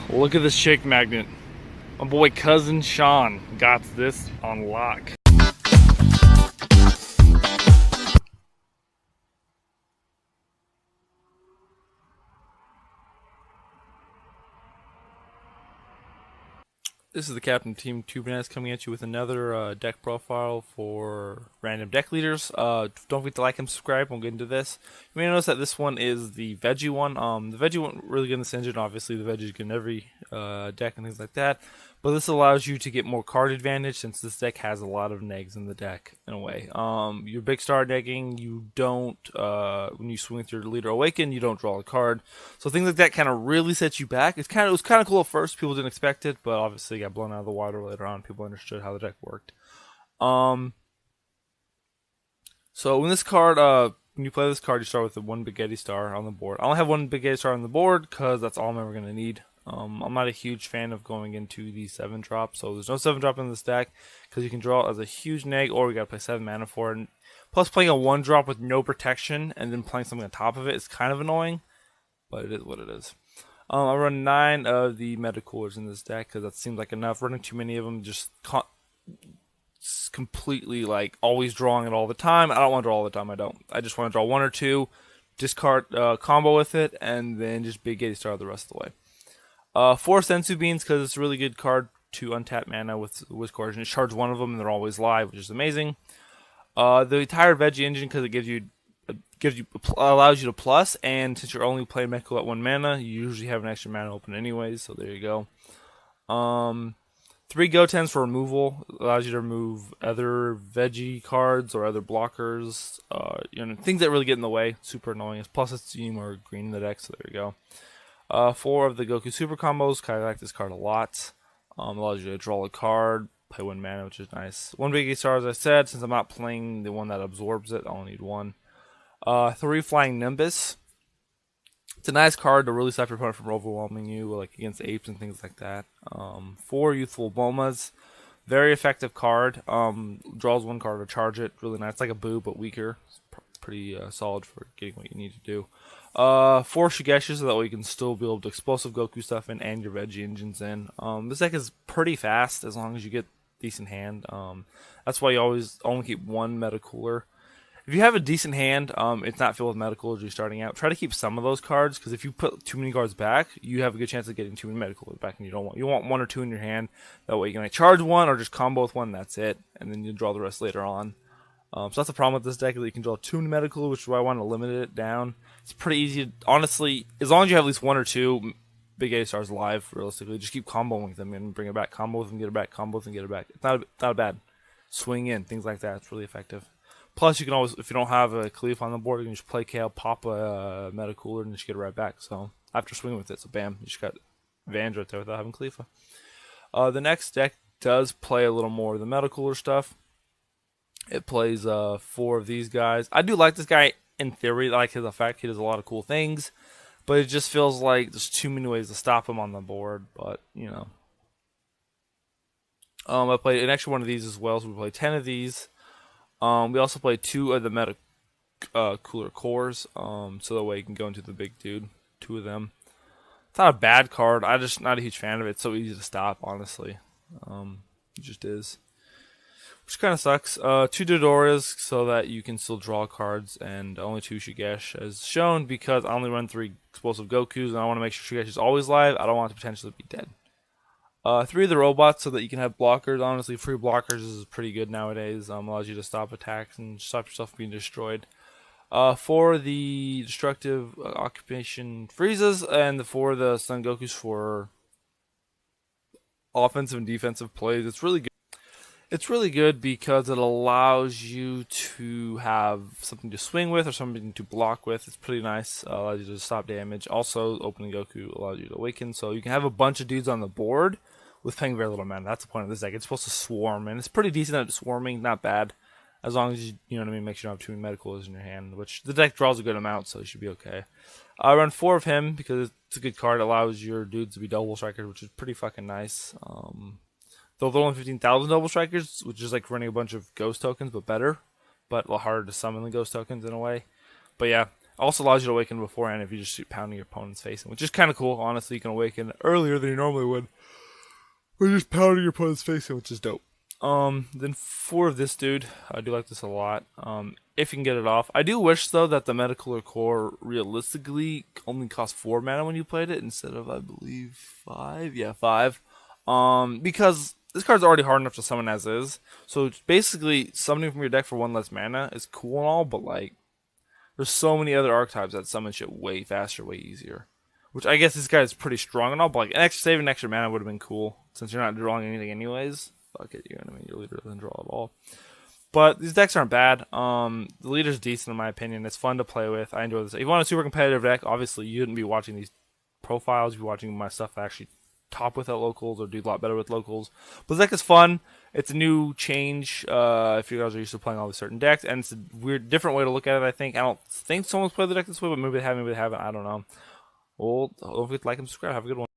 Look at this shake magnet. My boy cousin Sean got this on lock. This is the Captain Team ToooBananas coming at you with another deck profile for random deck leaders. Don't forget to like and subscribe. We'll get into this. You may notice that this one is the veggie one. The veggie one really good in this engine. Obviously, the veggie is good in every deck and things like that. But this allows you to get more card advantage since this deck has a lot of negs in the deck in a way. Your big star negging, you don't when you swing with your leader awaken, you don't draw a card. So things like that kind of really set you back. It was kind of cool at first. People didn't expect it, but obviously got blown out of the water later on. People understood how the deck worked. So when this card, when you play this card, you start with the one Big Eddie star on the board. I only have one Big Eddie star on the board because that's all I'm ever going to need. I'm not a huge fan of going into the 7-drop, so there's no 7-drop in this deck because you can draw it as a huge neg, or we got to play 7 mana for it. And plus, playing a 1-drop with no protection and then playing something on top of it is kind of annoying, but it is what it is. I run 9 of the meta coolers in this deck because that seems like enough. Running too many of them just completely like always drawing it all the time. I don't want to draw all the time. I just want to draw 1 or 2, discard combo with it, and then just Big Eddie star the rest of the way. 4 Sensu Beans because it's a really good card to untap mana with Coercion. It charges 1 of them and they're always live, which is amazing. The entire Veggie engine because it allows you to plus, and since you're only playing Mecha at 1 mana, you usually have an extra mana open anyways, so there you go. 3 Gotenks for removal, allows you to remove other Veggie cards or other blockers, things that really get in the way. Super annoying. Plus it's more green in the deck, so there you go. 4 of the Goku Super combos, kind of like this card a lot. Allows you to draw a card, play 1 mana, which is nice. 1 Big star, as I said, since I'm not playing the one that absorbs it, I only need 1. 3 Flying Nimbus. It's a nice card to really stop your opponent from overwhelming you, like against apes and things like that. 4 Youthful Bomas. Very effective card. Draws 1 card to charge it. Really nice. It's like a Boo, but weaker. It's pretty solid for getting what you need to do. 4 Shigeshu, so that way you can still build explosive Goku stuff in and your Veggie engines in. This deck is pretty fast as long as you get decent hand. That's why you always only keep 1 meta cooler. If you have a decent hand, it's not filled with meta coolers you're starting out. Try to keep some of those cards because if you put too many cards back, you have a good chance of getting too many meta coolers back, and you want 1 or 2 in your hand. That way you can charge 1 or just combo with 1. That's it, and then you draw the rest later on. So that's the problem with this deck, is that you can draw 2 meta coolers, which is why I want to limit it down. It's pretty easy, honestly, as long as you have at least 1 or 2 Big A stars live. Realistically, just keep comboing with them and bring it back. Combo with them, get it back. Combo with them, get it back. It's not bad. Swing in, things like that. It's really effective. Plus, you can always, if you don't have a Khalifa on the board, you can just play Kale, pop a meta cooler, and just get it right back. So after swinging with it, so bam, you just got advantage right there without having Khalifa. The next deck does play a little more of the meta cooler stuff. It plays 4 of these guys. I do like this guy in theory. I like his effect. He does a lot of cool things, but it just feels like there's too many ways to stop him on the board. But I played an extra 1 of these as well, so we played 10 of these. We also play 2 of the meta cooler cores, so that way you can go into the big dude. 2 of them. It's not a bad card. I'm just not a huge fan of it. It's so easy to stop, honestly. It just is. Which kind of sucks. 2 Dodoras so that you can still draw cards, and only 2 Shigesh as shown because I only run 3 explosive Gokus, and I want to make sure Shigesh is always live. I don't want it to potentially be dead. 3 of the robots so that you can have blockers. Honestly, free blockers is pretty good nowadays. Allows you to stop attacks and stop yourself from being destroyed. 4 of the destructive occupation freezes, and 4 of the Sun Gokus for offensive and defensive plays. It's really good. It's really good because it allows you to have something to swing with or something to block with. It's pretty nice. Allows you to stop damage. Also, opening Goku allows you to awaken, so you can have a bunch of dudes on the board with paying very little mana. That's the point of this deck. It's supposed to swarm, and it's pretty decent at swarming. Not bad, as long as you know what I mean. Make sure you don't have too many medicals in your hand, which the deck draws a good amount, so you should be okay. I run 4 of him because it's a good card. It allows your dudes to be double strikers, which is pretty fucking nice. Though they're only 15,000 double strikers, which is like running a bunch of ghost tokens, but better. But a little harder to summon the ghost tokens in a way. But yeah, Also allows you to awaken beforehand if you just shoot pounding your opponent's face in, which is kind of cool. Honestly, you can awaken earlier than you normally would. Or just pounding your opponent's face in, which is dope. Then 4 of this dude. I do like this a lot. If you can get it off. I do wish, though, that the Medical Core realistically only cost 4 mana when you played it instead of, I believe, 5? Yeah, 5. Because this card's already hard enough to summon as is. So basically, summoning from your deck for 1 less mana is cool and all, but like, there's so many other archetypes that summon shit way faster, way easier. Which I guess this guy is pretty strong and all, but like saving an extra mana would have been cool since you're not drawing anything anyways. Fuck it, you're gonna make your leader doesn't draw at all. But these decks aren't bad. The leader's decent in my opinion. It's fun to play with. I enjoy this. If you want a super competitive deck, obviously you wouldn't be watching these profiles. You'd be watching my stuff that actually top with at locals or do a lot better with locals. But the deck is fun. It's a new change if you guys are used to playing all these certain decks, and it's a weird, different way to look at it. I think. I don't think someone's played the deck this way, but maybe they haven't. I don't know. Well, don't forget to like and subscribe. Have a good one.